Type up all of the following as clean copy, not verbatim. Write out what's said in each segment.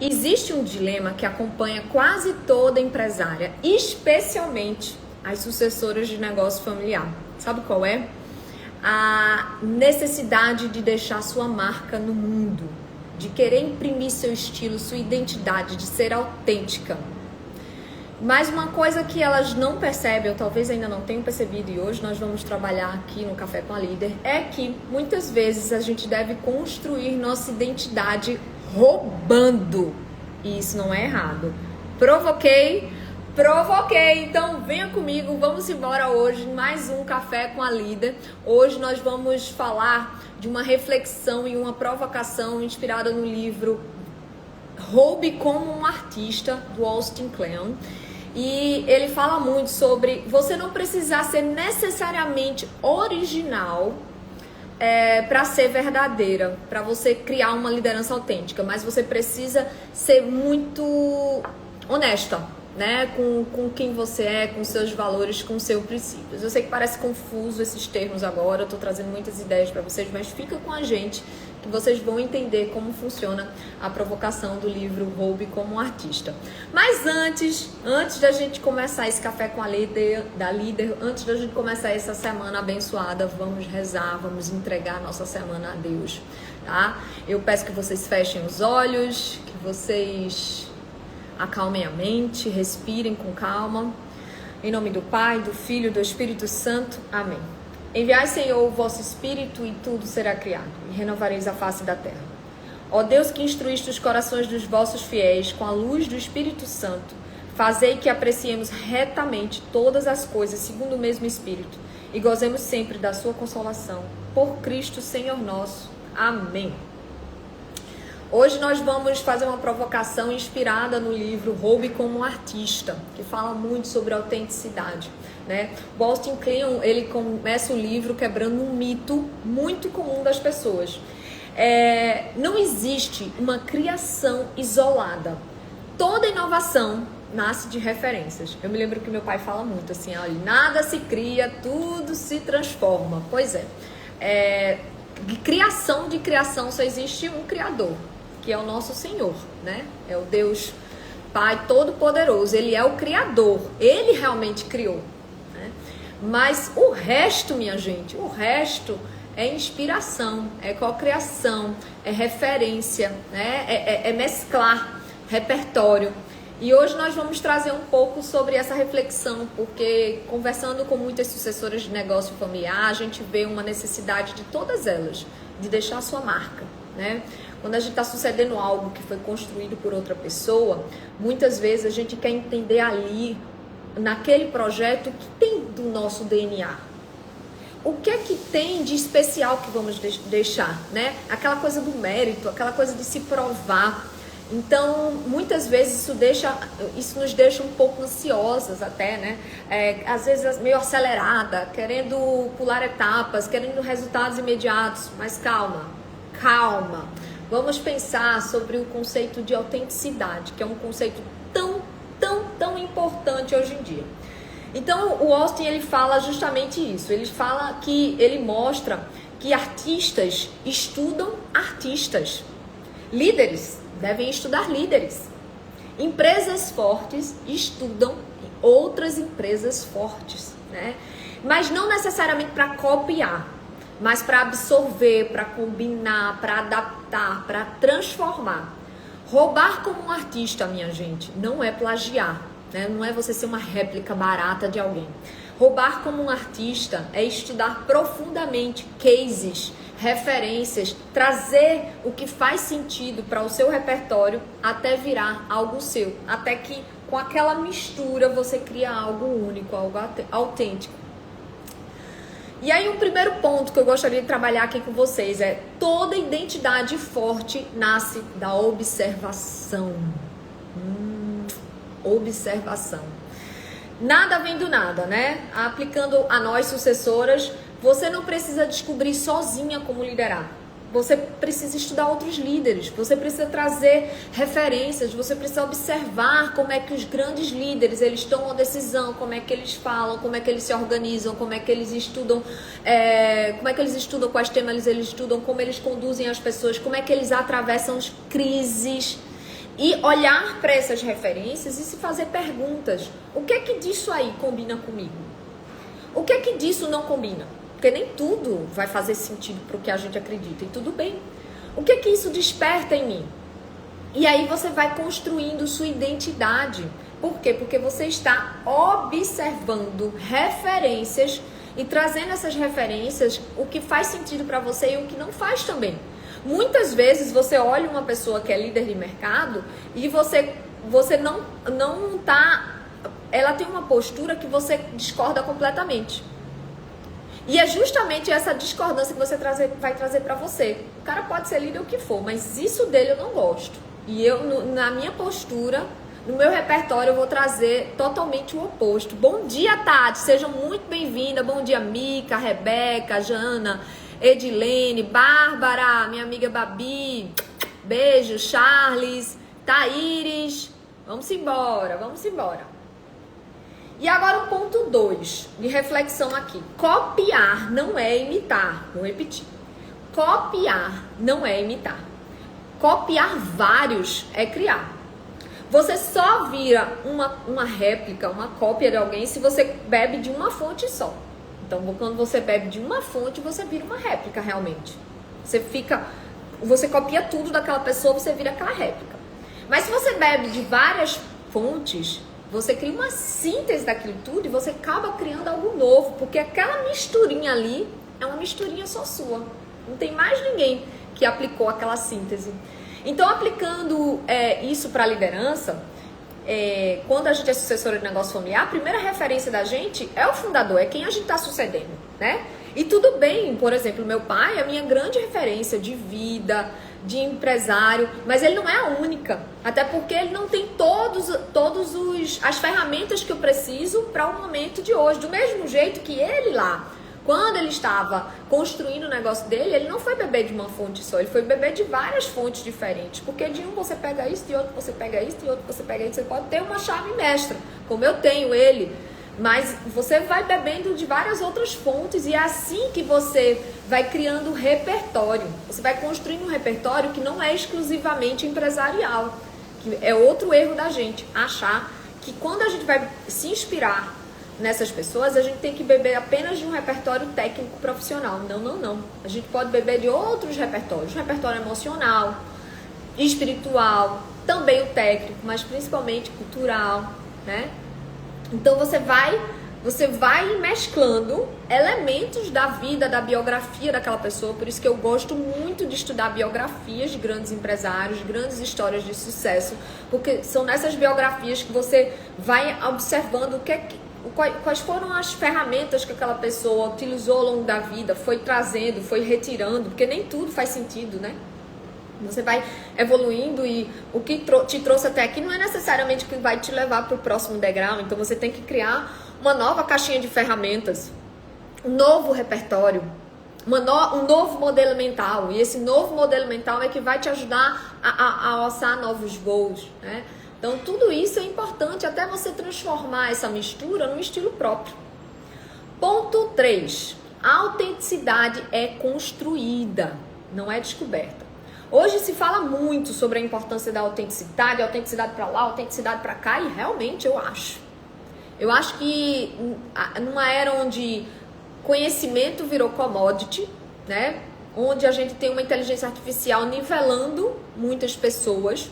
Existe um dilema que acompanha quase toda empresária, especialmente as sucessoras de negócio familiar. Sabe qual é? A necessidade de deixar sua marca no mundo, de querer imprimir seu estilo, sua identidade, de ser autêntica. Mas uma coisa que elas não percebem, ou talvez ainda não tenham percebido, e hoje nós vamos trabalhar aqui no Café com a Líder, é que muitas vezes a gente deve construir nossa identidade roubando. E isso não é errado. Provoquei. Então venha comigo, vamos embora hoje, mais um Café com a Líder. Hoje nós vamos falar de uma reflexão e uma provocação inspirada no livro Roube como um Artista, do Austin Kleon. E ele fala muito sobre você não precisar ser necessariamente original para ser verdadeira, para você criar uma liderança autêntica, mas você precisa ser muito honesta, né? Com quem você é, com seus valores, com seus princípios. Eu sei que parece confuso esses termos agora, eu tô trazendo muitas ideias para vocês, mas fica com a gente que vocês vão entender como funciona a provocação do livro Roube como um Artista. Mas antes da gente começar esse Café com a Líder, antes da gente começar essa semana abençoada, vamos rezar, vamos entregar a nossa semana a Deus, tá? Eu peço que vocês fechem os olhos, que vocês acalmem a mente, respirem com calma. Em nome do Pai, do Filho e do Espírito Santo. Amém. Enviai, Senhor, o vosso Espírito e tudo será criado, e renovareis a face da terra. Ó Deus, que instruíste os corações dos vossos fiéis com a luz do Espírito Santo, fazei que apreciemos retamente todas as coisas segundo o mesmo Espírito, e gozemos sempre da sua consolação. Por Cristo, Senhor nosso. Amém. Hoje nós vamos fazer uma provocação inspirada no livro Roube como um Artista, que fala muito sobre autenticidade, né? O Austin Kleon, ele começa o livro quebrando um mito muito comum das pessoas. Não existe uma criação isolada. Toda inovação nasce de referências. Eu me lembro que meu pai fala muito assim, olha, nada se cria, tudo se transforma. Pois de criação só existe um criador, que é o nosso Senhor, né? É o Deus Pai Todo-Poderoso. Ele é o Criador. Ele realmente criou, né? Mas o resto, minha gente, o resto é inspiração, é cocriação, é referência, né? É mesclar repertório. E hoje nós vamos trazer um pouco sobre essa reflexão, porque conversando com muitas sucessoras de negócio familiar, a gente vê uma necessidade de todas elas, de deixar a sua marca, né? Quando a gente está sucedendo algo que foi construído por outra pessoa, muitas vezes a gente quer entender ali, naquele projeto, o que tem do nosso DNA. O que é que tem de especial que vamos deixar, né? Aquela coisa do mérito, aquela coisa de se provar. Então, muitas vezes isso nos deixa um pouco ansiosas até, né? Às vezes meio acelerada, querendo pular etapas, querendo resultados imediatos. Mas calma. Vamos pensar sobre o conceito de autenticidade, que é um conceito tão importante hoje em dia. Então, o Austin, ele fala justamente isso. Ele mostra que artistas estudam artistas. Líderes devem estudar líderes. Empresas fortes estudam outras empresas fortes, né? Mas não necessariamente para copiar, mas para absorver, para combinar, para adaptar, para transformar. Roubar como um artista, minha gente, não é plagiar, né? Não é você ser uma réplica barata de alguém. Roubar como um artista é estudar profundamente cases, referências, trazer o que faz sentido para o seu repertório até virar algo seu. Até que com aquela mistura você cria algo único, algo autêntico. E aí, um primeiro ponto que eu gostaria de trabalhar aqui com vocês é: toda identidade forte nasce da observação. Observação. Nada vem do nada, né? Aplicando a nós sucessoras, você não precisa descobrir sozinha como liderar. Você precisa estudar outros líderes, você precisa trazer referências, você precisa observar como é que os grandes líderes, eles tomam decisão, como é que eles falam, como é que eles se organizam, como é que eles estudam, quais temas eles estudam, como eles conduzem as pessoas, como é que eles atravessam as crises. E olhar para essas referências e se fazer perguntas. O que é que disso aí combina comigo? O que é que disso não combina? Porque nem tudo vai fazer sentido para o que a gente acredita. E tudo bem. O que é que isso desperta em mim? E aí você vai construindo sua identidade. Por quê? Porque você está observando referências e trazendo essas referências, o que faz sentido para você e o que não faz também. Muitas vezes você olha uma pessoa que é líder de mercado e você não tá... Ela tem uma postura que você discorda completamente. E é justamente essa discordância que você vai trazer para você. O cara pode ser líder o que for, mas isso dele eu não gosto. E eu, na minha postura, no meu repertório, eu vou trazer totalmente o oposto. Bom dia, Tati. Sejam muito bem-vindas. Bom dia, Mica, Rebeca, Jana, Edilene, Bárbara, minha amiga Babi. Beijo, Charles, Taíris. Vamos embora, vamos embora. E agora o ponto 2 de reflexão aqui. Copiar não é imitar. Vou repetir. Copiar não é imitar. Copiar vários é criar. Você só vira uma réplica, uma cópia de alguém se você bebe de uma fonte só. Então, quando você bebe de uma fonte, você vira uma réplica realmente. Você copia tudo daquela pessoa, você vira aquela réplica. Mas se você bebe de várias fontes, você cria uma síntese daquilo tudo e você acaba criando algo novo, porque aquela misturinha ali é uma misturinha só sua. Não tem mais ninguém que aplicou aquela síntese. Então, aplicando isso para a liderança, quando a gente é sucessora de negócio familiar, a primeira referência da gente é o fundador, é quem a gente está sucedendo, né? E tudo bem, por exemplo, meu pai é a minha grande referência de vida, de empresário, mas ele não é a única, até porque ele não tem as ferramentas que eu preciso para o momento de hoje, do mesmo jeito que ele lá. Quando ele estava construindo o negócio dele, ele não foi beber de uma fonte só, ele foi beber de várias fontes diferentes. Porque de um você pega isso, de outro você pega isso, de outro você pega isso. Você pode ter uma chave mestra, como eu tenho ele. Mas você vai bebendo de várias outras fontes e é assim que você vai criando repertório. Você vai construindo um repertório que não é exclusivamente empresarial. Que é outro erro da gente, achar que quando a gente vai se inspirar nessas pessoas, a gente tem que beber apenas de um repertório técnico profissional. Não, não, não. A gente pode beber de outros repertórios. Repertório emocional, espiritual, também o técnico, mas principalmente cultural, né? Então você vai mesclando elementos da vida, da biografia daquela pessoa. Por isso que eu gosto muito de estudar biografias de grandes empresários, grandes histórias de sucesso, porque são nessas biografias que você vai observando quais foram as ferramentas que aquela pessoa utilizou ao longo da vida, foi trazendo, foi retirando, porque nem tudo faz sentido, né? Você vai evoluindo e o que te trouxe até aqui não é necessariamente o que vai te levar para o próximo degrau. Então você tem que criar uma nova caixinha de ferramentas, um novo repertório, um novo modelo mental. E esse novo modelo mental é que vai te ajudar a alçar novos voos, né? Então tudo isso é importante até você transformar essa mistura num estilo próprio. Ponto 3. A autenticidade é construída, não é descoberta. Hoje se fala muito sobre a importância da autenticidade para lá, autenticidade para cá, e realmente eu acho que numa era onde conhecimento virou commodity, né? Onde a gente tem uma inteligência artificial nivelando muitas pessoas,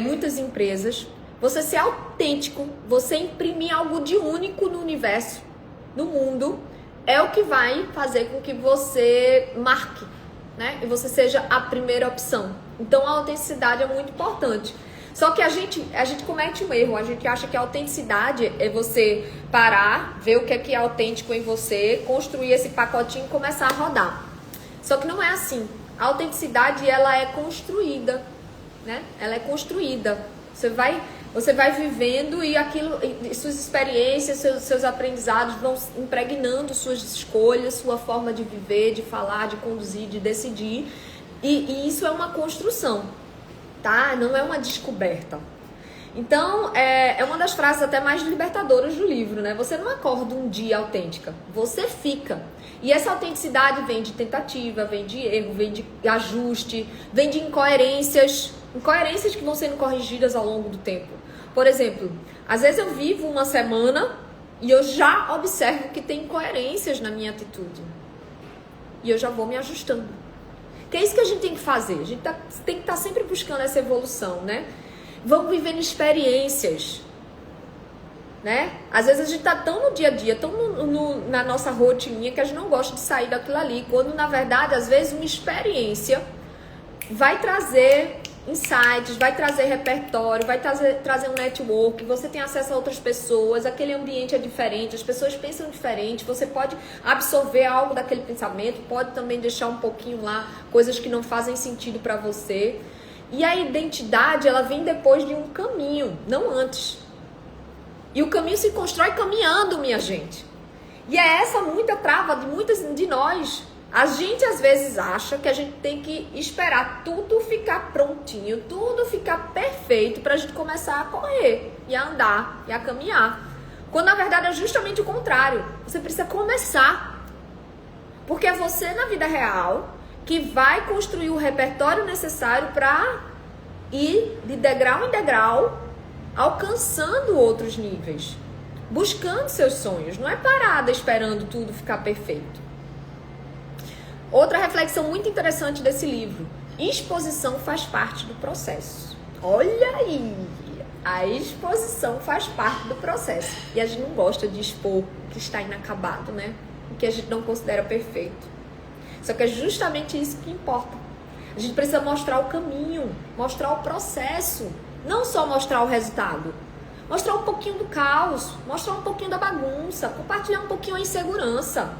muitas empresas, você ser autêntico, você imprimir algo de único no universo, no mundo, é o que vai fazer com que você marque, né? E você seja a primeira opção. Então a autenticidade é muito importante. Só que a gente comete um erro, a gente acha que a autenticidade é você parar, ver o que é autêntico em você, construir esse pacotinho e começar a rodar. Só que não é assim. A autenticidade, ela é construída, né? Ela é construída. Você vai vivendo e suas experiências, seus aprendizados vão impregnando suas escolhas, sua forma de viver, de falar, de conduzir, de decidir. E isso é uma construção, tá? Não é uma descoberta. Então, é uma das frases até mais libertadoras do livro, né? Você não acorda um dia autêntica, você fica. E essa autenticidade vem de tentativa, vem de erro, vem de ajuste, vem de incoerências, Incoerências que vão sendo corrigidas ao longo do tempo. Por exemplo, às vezes eu vivo uma semana e eu já observo que tem incoerências na minha atitude. E eu já vou me ajustando. Que é isso que a gente tem que fazer. A gente tem que estar sempre buscando essa evolução, né? Vamos vivendo experiências, né? Às vezes a gente tá tão no dia a dia, tão na nossa rotininha, que a gente não gosta de sair daquilo ali. Quando, na verdade, às vezes uma experiência vai trazer insights, vai trazer repertório, vai trazer um network, você tem acesso a outras pessoas, aquele ambiente é diferente, as pessoas pensam diferente, você pode absorver algo daquele pensamento, pode também deixar um pouquinho lá, coisas que não fazem sentido para você. E a identidade, ela vem depois de um caminho, não antes. E o caminho se constrói caminhando, minha gente. E é essa muita trava de muitas de nós. A gente às vezes acha que a gente tem que esperar tudo ficar prontinho, tudo ficar perfeito pra gente começar a correr e a andar e a caminhar. Quando na verdade é justamente o contrário. Você precisa começar. Porque é você na vida real que vai construir o repertório necessário para ir de degrau em degrau alcançando outros níveis, buscando seus sonhos. Não é parada esperando tudo ficar perfeito. Outra reflexão muito interessante desse livro: exposição faz parte do processo. Olha aí, a exposição faz parte do processo. E a gente não gosta de expor o que está inacabado, né? O que a gente não considera perfeito. Só que é justamente isso que importa. A gente precisa mostrar o caminho, mostrar o processo, não só mostrar o resultado. Mostrar um pouquinho do caos, mostrar um pouquinho da bagunça, compartilhar um pouquinho a insegurança.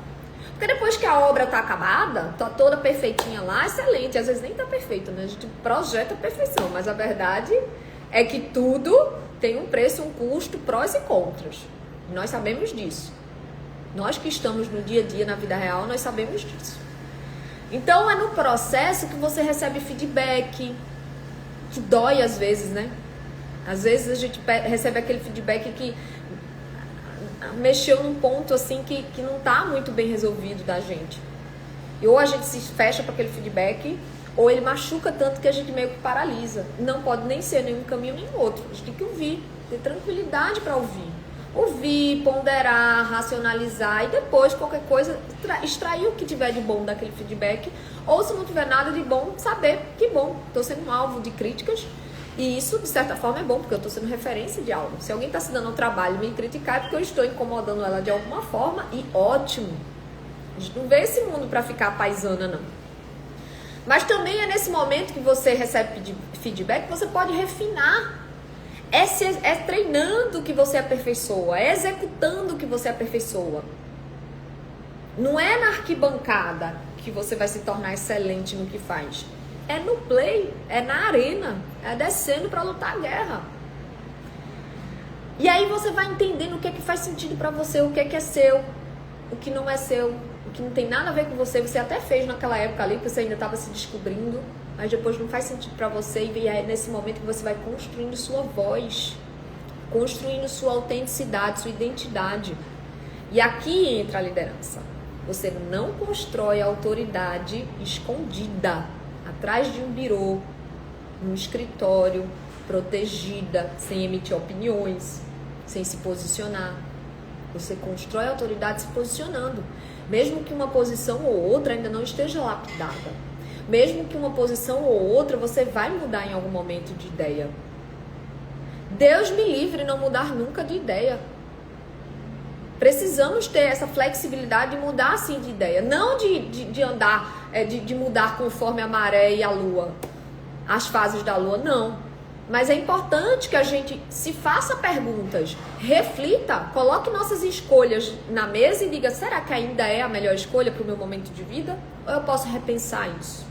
Porque depois que a obra tá acabada, tá toda perfeitinha lá, excelente. Às vezes nem tá perfeito, né? A gente projeta a perfeição, mas a verdade é que tudo tem um preço, um custo, prós e contras. Nós sabemos disso. Nós que estamos no dia a dia, na vida real, nós sabemos disso. Então é no processo que você recebe feedback, que dói às vezes, né? Às vezes a gente recebe aquele feedback que mexeu num ponto assim que não tá muito bem resolvido da gente. E ou a gente se fecha para aquele feedback, ou ele machuca tanto que a gente meio que paralisa. Não pode nem ser nenhum caminho nem outro. A gente tem que ouvir, ter tranquilidade para ouvir. Ouvir, ponderar, racionalizar e depois qualquer coisa extrair o que tiver de bom daquele feedback, ou se não tiver nada de bom, saber que bom, estou sendo um alvo de críticas. E isso, de certa forma, é bom, porque eu estou sendo referência de algo. Se alguém está se dando ao trabalho e me criticar, é porque eu estou incomodando ela de alguma forma, e ótimo. A gente não vê esse mundo para ficar paisana, não. Mas também é nesse momento que você recebe feedback que você pode refinar. É treinando que você aperfeiçoa, é executando que você aperfeiçoa. Não é na arquibancada que você vai se tornar excelente no que faz. É no play, é na arena, é descendo para lutar a guerra. E aí você vai entendendo o que é que faz sentido para você, o que é seu, o que não é seu, o que não tem nada a ver com você. Você até fez naquela época ali, que você ainda estava se descobrindo, mas depois não faz sentido para você. E é nesse momento que você vai construindo sua voz, construindo sua autenticidade, sua identidade. E aqui entra a liderança. Você não constrói autoridade escondida, atrás de um birô, num escritório, protegida, sem emitir opiniões, sem se posicionar. Você constrói autoridade se posicionando, mesmo que uma posição ou outra ainda não esteja lapidada. Mesmo que uma posição ou outra você vai mudar em algum momento de ideia. Deus me livre de não mudar nunca de ideia. Precisamos ter essa flexibilidade de mudar assim de ideia. Não de andar, de mudar conforme a maré e a lua. As fases da lua, não. Mas é importante que a gente se faça perguntas, reflita, coloque nossas escolhas na mesa e diga: será que ainda é a melhor escolha para o meu momento de vida? Ou eu posso repensar isso?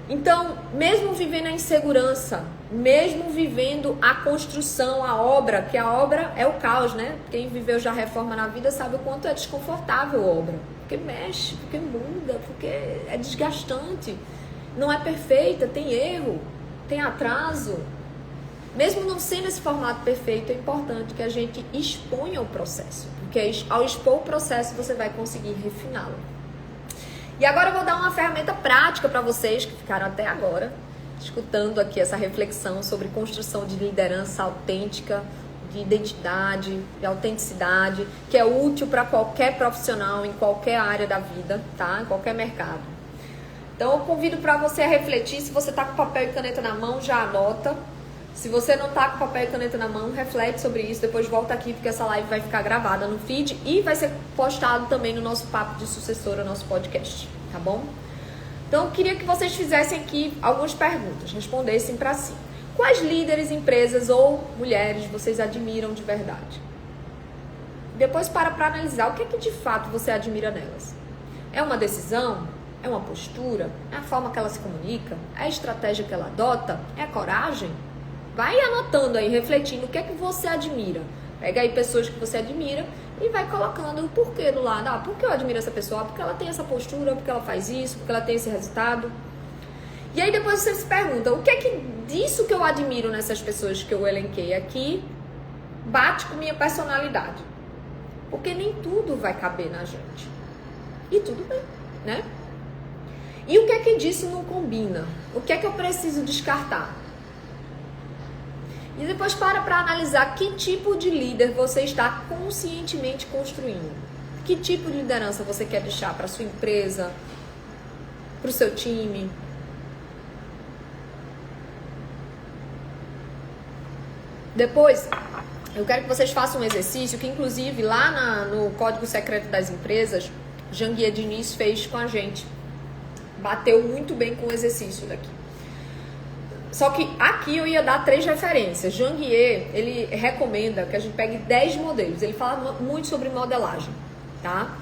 Então, mesmo vivendo a insegurança, mesmo vivendo a construção, a obra, que a obra é o caos, né? Quem viveu já reforma na vida sabe o quanto é desconfortável a obra. Porque mexe, porque muda, porque é desgastante. Não é perfeita, tem erro, tem atraso. Mesmo não sendo esse formato perfeito, é importante que a gente exponha o processo. Porque ao expor o processo, você vai conseguir refiná-lo. E agora eu vou dar uma ferramenta prática para vocês que ficaram até agora escutando aqui essa reflexão sobre construção de liderança autêntica, de identidade, de autenticidade, que é útil para qualquer profissional em qualquer área da vida, tá? Em qualquer mercado. Então eu convido para você a refletir. Se você tá com papel e caneta na mão, já anota. Se você não tá com papel e caneta na mão, reflete sobre isso, depois volta aqui porque essa live vai ficar gravada no feed e vai ser postado também no nosso Papo de Sucessora, nosso podcast, tá bom? Então eu queria que vocês fizessem aqui algumas perguntas, respondessem para si. Quais líderes, empresas ou mulheres vocês admiram de verdade? Depois para analisar o que é que de fato você admira nelas. É uma decisão? É uma postura? É a forma que ela se comunica? É a estratégia que ela adota? É a coragem? Vai anotando aí, refletindo o que é que você admira. Pega aí pessoas que você admira e vai colocando o porquê do lado. Ah, por que eu admiro essa pessoa? Porque ela tem essa postura, porque ela faz isso, porque ela tem esse resultado. E aí depois você se pergunta, o que é que disso que eu admiro nessas pessoas que eu elenquei aqui bate com minha personalidade? Porque nem tudo vai caber na gente. E tudo bem, né? E o que é que disso não combina? O que é que eu preciso descartar? E depois para analisar que tipo de líder você está conscientemente construindo. Que tipo de liderança você quer deixar para sua empresa, para o seu time. Depois, eu quero que vocês façam um exercício que, inclusive, lá no Código Secreto das Empresas, Janguier Diniz fez com a gente. Bateu muito bem com o exercício daqui. Só que aqui eu ia dar 3 referências. Janguier, ele recomenda que a gente pegue 10 modelos. Ele fala muito sobre modelagem, tá?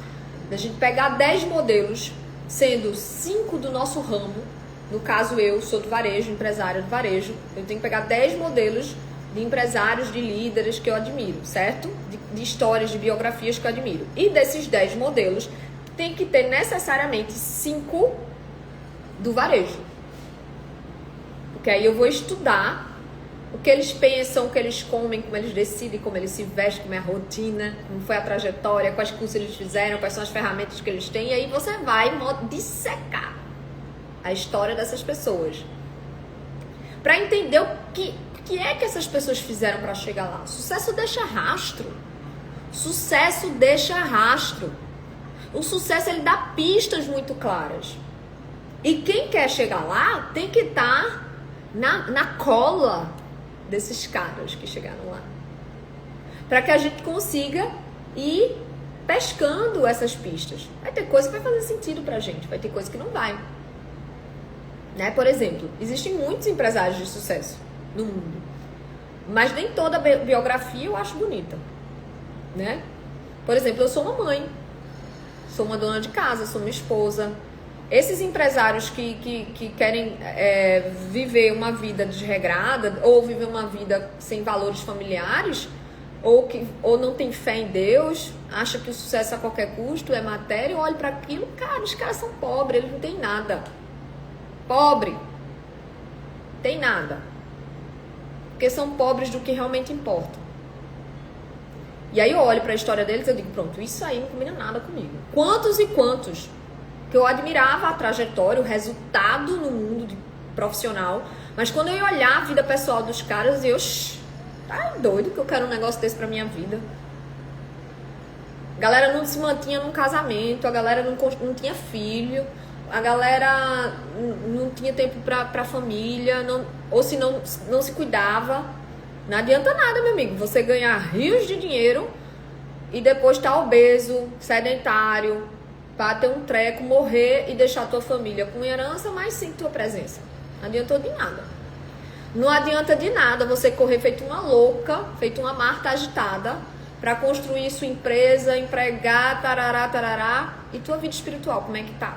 A gente pegar 10 modelos, sendo 5 do nosso ramo. No caso, eu sou do varejo, empresária do varejo. Eu tenho que pegar 10 modelos de empresários, de líderes que eu admiro, certo? De histórias, de biografias que eu admiro. E desses 10 modelos, tem que ter necessariamente 5 do varejo. Porque aí eu vou estudar o que eles pensam, o que eles comem, como eles decidem, como eles se vestem, como é a rotina, como foi a trajetória, quais cursos eles fizeram, quais são as ferramentas que eles têm. E aí você vai dissecar a história dessas pessoas. Para entender o que é que essas pessoas fizeram para chegar lá. Sucesso deixa rastro. Sucesso deixa rastro. O sucesso, ele dá pistas muito claras. E quem quer chegar lá tem que estar na cola desses caras que chegaram lá. Para que a gente consiga ir pescando essas pistas. Vai ter coisa que vai fazer sentido pra gente, vai ter coisa que não vai. Né? Por exemplo, existem muitos empresários de sucesso no mundo. Mas nem toda biografia eu acho bonita. Né? Por exemplo, eu sou uma mãe. Sou uma dona de casa, sou uma esposa. Esses empresários que querem viver uma vida desregrada ou viver uma vida sem valores familiares ou não tem fé em Deus, acha que o sucesso a qualquer custo é matéria, olha para aquilo, cara, os caras são pobres, eles não têm nada. Pobre. Tem nada. Porque são pobres do que realmente importa. E aí eu olho para a história deles e eu digo, pronto, isso aí não combina nada comigo. Quantos e quantos que eu admirava a trajetória, o resultado no mundo profissional, mas quando eu ia olhar a vida pessoal dos caras, eu, tá doido que eu quero um negócio desse pra minha vida. A galera não se mantinha num casamento, a galera não tinha filho, a galera não tinha tempo pra família, ou se não se cuidava. Não adianta nada, meu amigo, você ganhar rios de dinheiro e depois estar obeso, sedentário, para ter um treco, morrer e deixar a tua família com herança, mas sem tua presença. Não adiantou de nada. Não adianta de nada você correr feito uma louca, feito uma Marta agitada, para construir sua empresa, empregar, tarará, e tua vida espiritual, como é que tá?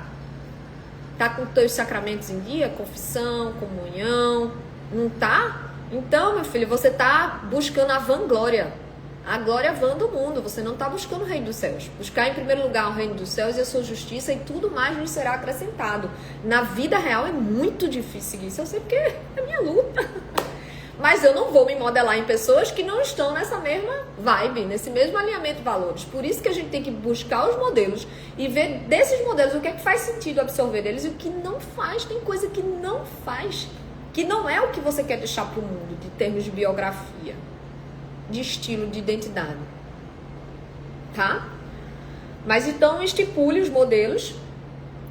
Tá com teus sacramentos em dia? Confissão, comunhão? Não tá? Então, meu filho, você tá buscando a vanglória. A glória vã do mundo, você não está buscando o reino dos céus. Buscar em primeiro lugar o reino dos céus e a sua justiça, e tudo mais lhe será acrescentado. Na vida real é muito difícil seguir isso, eu sei porque é minha luta. Mas eu não vou me modelar em pessoas que não estão nessa mesma vibe, nesse mesmo alinhamento de valores. Por isso que a gente tem que buscar os modelos e ver desses modelos o que é que faz sentido absorver deles e o que não faz. Tem coisa que não faz, que não é o que você quer deixar para o mundo, de termos de biografia, de estilo, de identidade. Tá? Mas então estipule os modelos.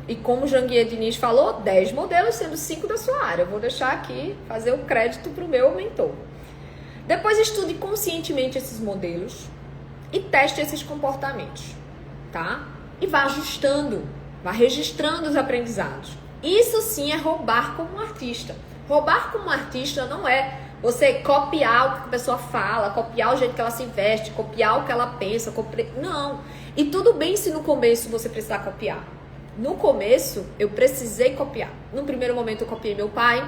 E como o Janguier Diniz falou, 10 modelos, sendo 5 da sua área. Eu vou deixar aqui, fazer o crédito para o meu mentor. Depois estude conscientemente esses modelos e teste esses comportamentos, tá? E vá ajustando, vá registrando os aprendizados. Isso sim é roubar como artista. Roubar como artista não é você copiar o que a pessoa fala, copiar o jeito que ela se veste, copiar o que ela pensa, Não. E tudo bem se no começo você precisar copiar. No começo, eu precisei copiar. No primeiro momento, eu copiei meu pai.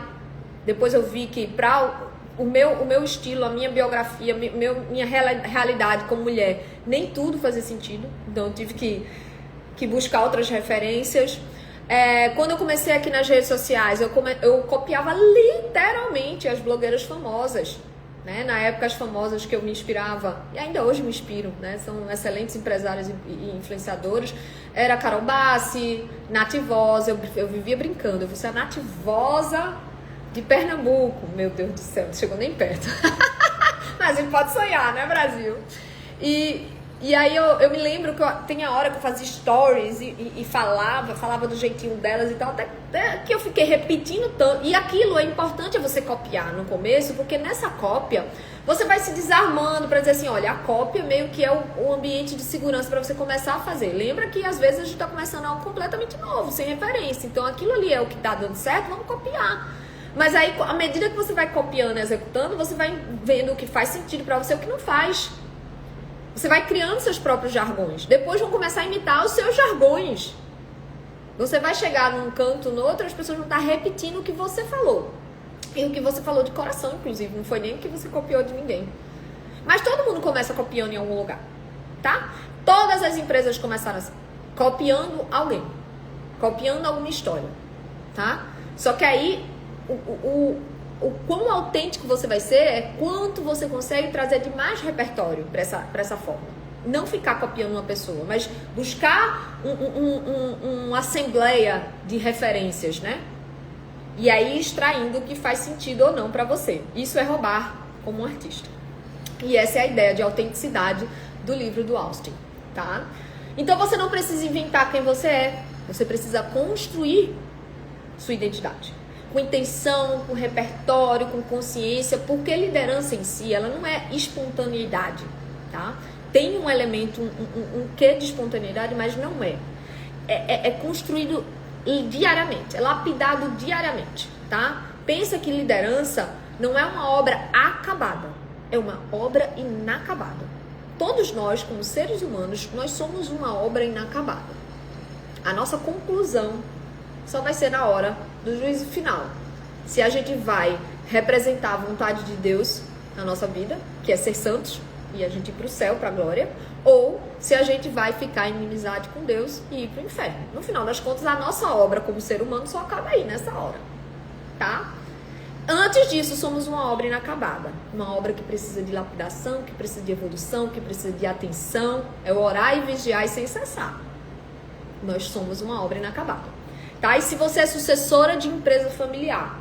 Depois eu vi que para o meu estilo, a minha biografia, minha realidade como mulher, nem tudo fazia sentido. Então, eu tive que buscar outras referências. Quando eu comecei aqui nas redes sociais, eu copiava literalmente as blogueiras famosas. Né? Na época, as famosas que eu me inspirava, e ainda hoje me inspiro, né? São excelentes empresários e influenciadores, era Carol Bassi, Nath Voz, eu vivia brincando, você é a Nath Vosa de Pernambuco, meu Deus do céu, não chegou nem perto, mas a gente pode sonhar, né, Brasil? E aí eu me lembro que tem a hora que eu fazia stories e falava do jeitinho delas e tal, até que eu fiquei repetindo tanto. E aquilo é importante você copiar no começo, porque nessa cópia você vai se desarmando para dizer assim, olha, a cópia meio que é o ambiente de segurança para você começar a fazer. Lembra que às vezes a gente está começando algo completamente novo, sem referência. Então aquilo ali é o que está dando certo, vamos copiar. Mas aí, à medida que você vai copiando e executando, você vai vendo o que faz sentido para você e o que não faz. Você vai criando seus próprios jargões. Depois vão começar a imitar os seus jargões. Você vai chegar num canto, no outro, as pessoas vão estar repetindo o que você falou. E o que você falou de coração, inclusive. Não foi nem o que você copiou de ninguém. Mas todo mundo começa copiando em algum lugar. Tá? Todas as empresas começaram assim. Copiando alguém. Copiando alguma história. Tá? Só que aí, o quão autêntico você vai ser é quanto você consegue trazer de mais repertório para essa forma. Não ficar copiando uma pessoa, mas buscar uma assembleia de referências, né? E aí extraindo o que faz sentido ou não para você. Isso é roubar como um artista. E essa é a ideia de autenticidade do livro do Austin, tá? Então você não precisa inventar quem você é. Você precisa construir sua identidade. Com intenção, com repertório, com consciência, porque liderança em si, ela não é espontaneidade, tá? Tem um elemento, um quê de espontaneidade, mas não é. É construído diariamente, é lapidado diariamente, tá? Pensa que liderança não é uma obra acabada, é uma obra inacabada. Todos nós, como seres humanos, nós somos uma obra inacabada. A nossa conclusão só vai ser na hora do juízo final. Se a gente vai representar a vontade de Deus na nossa vida, que é ser santos, e a gente ir para o céu, para a glória, ou se a gente vai ficar em inimizade com Deus e ir para o inferno. No final das contas, a nossa obra como ser humano só acaba aí, nessa hora. Tá? Antes disso, somos uma obra inacabada. Uma obra que precisa de lapidação, que precisa de evolução, que precisa de atenção. É orar e vigiar e sem cessar. Nós somos uma obra inacabada. Tá? E se você é sucessora de empresa familiar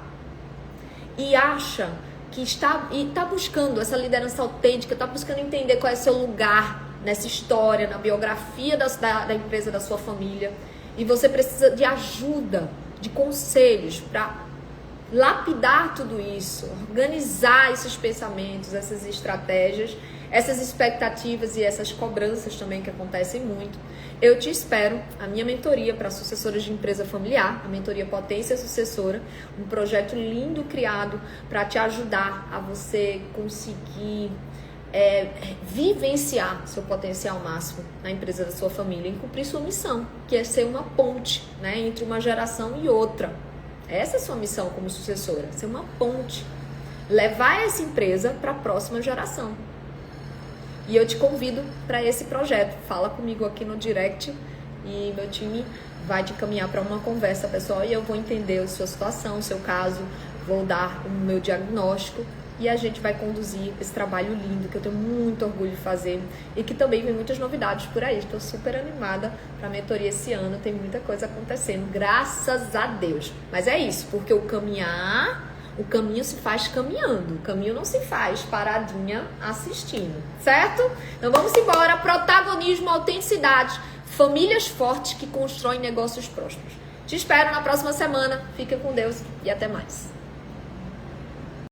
e acha que está buscando essa liderança autêntica, está buscando entender qual é seu lugar nessa história, na biografia da empresa, da sua família, e você precisa de ajuda, de conselhos para lapidar tudo isso, organizar esses pensamentos, essas estratégias, essas expectativas e essas cobranças também que acontecem muito, eu te espero, a minha mentoria para sucessoras de empresa familiar, a mentoria Potência Sucessora, um projeto lindo criado para te ajudar a você conseguir vivenciar seu potencial máximo na empresa da sua família e cumprir sua missão, que é ser uma ponte, né, entre uma geração e outra. Essa é a sua missão como sucessora, ser uma ponte, levar essa empresa para a próxima geração. E eu te convido para esse projeto. Fala comigo aqui no direct e meu time vai te encaminhar para uma conversa pessoal e eu vou entender a sua situação, o seu caso, vou dar o meu diagnóstico e a gente vai conduzir esse trabalho lindo que eu tenho muito orgulho de fazer e que também vem muitas novidades por aí. Estou super animada para a mentoria esse ano, tem muita coisa acontecendo, graças a Deus. Mas é isso, porque o caminho se faz caminhando, o caminho não se faz paradinha assistindo, certo? Então vamos embora, protagonismo, autenticidade, famílias fortes que constroem negócios prósperos. Te espero na próxima semana, fica com Deus e até mais.